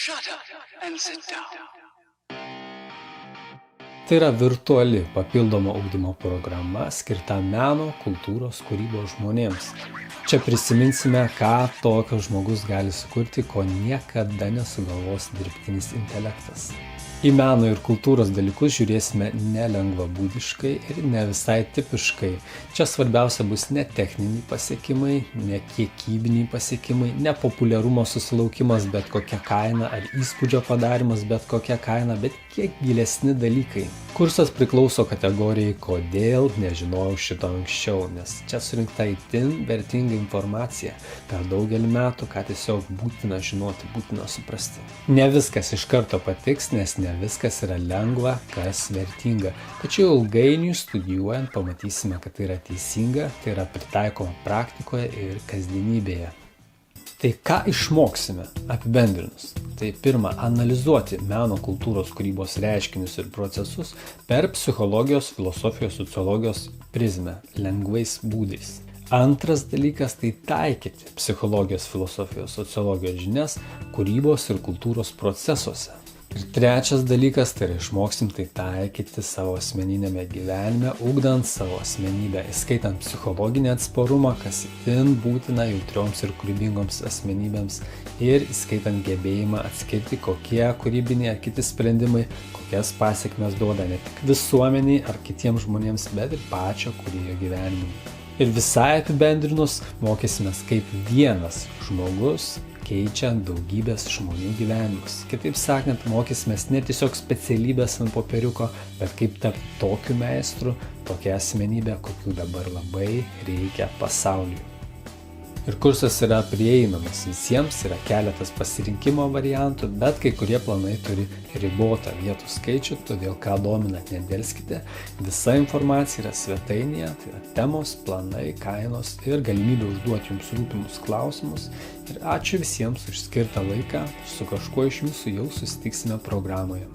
Shut up and sit down. Tai yra virtuali papildoma ugdymo programa skirta meno, kultūros, kūrybos žmonėms. Čia prisiminsime, ką tokio žmogus gali sukurti, ko niekada nesugalvos dirbtinis intelektas. Į meno ir kultūros dalykus žiūrėsime nelengvabūdiškai ir ne visai tipiškai. Čia svarbiausia bus ne techniniai pasiekimai, ne kiekybiniai pasiekimai, ne populiarumo susilaukimas bet kokia kaina ar įspūdžio padarimas bet kokia kaina, bet kiek gilesni dalykai. Kursas priklauso kategorijai "Kodėl nežinojau šito anksčiau", nes čia surinkta itin vertinga informacija per daugelį metų, ką tiesiog būtina žinoti, būtina suprasti. Ne viskas iš karto patiks, nes ne viskas yra lengva, kas vertinga. Tačiau ilgainiui studijuojant pamatysime, kad tai yra teisinga, tai yra pritaikoma praktikoje ir kasdienybėje. Tai ką išmoksime apibendrinus? Tai pirma, analizuoti meno, kultūros, kūrybos reiškinius ir procesus per psichologijos, filosofijos, sociologijos prizmę, lengvais būdais. Antras dalykas tai taikyti psichologijos, filosofijos, sociologijos žinias kūrybos ir kultūros procesuose. Ir trečias dalykas tai yra išmoksim tai taikyti savo asmeninėme gyvenime, ugdant savo asmenybę, įskaitant psichologinį atsparumą, kas itin būtina jautrioms ir kūrybingoms asmenybėms ir įskaitant gebėjimą atskirti, kokie kūrybiniai ar kiti sprendimai, kokias pasekmes duoda ne tik visuomeniai ar kitiems žmonėms, bet ir pačio kūrėjo gyvenimui. Ir visai apibendrinus mokysimės, kaip vienas žmogus keičia daugybės žmonių gyvenimus. Kitaip sakant, mokysimės ne tiesiog specialybės ant popieriuko, bet kaip tapti tokiu meistru, tokia asmenybė, kokių dabar labai reikia pasauliui. Ir kursas yra prieinamas visiems, yra keletas pasirinkimo variantų, bet kai kurie planai turi ribotą vietų skaičių, todėl ką dominat nedelskite. Visa informacija yra svetainėje, tai yra temos, planai, kainos ir galimybė užduoti jums rūpimus klausimus. Ir ačiū visiems už skirtą laiką, su kažkuo iš jūsų jau susitiksime programoje.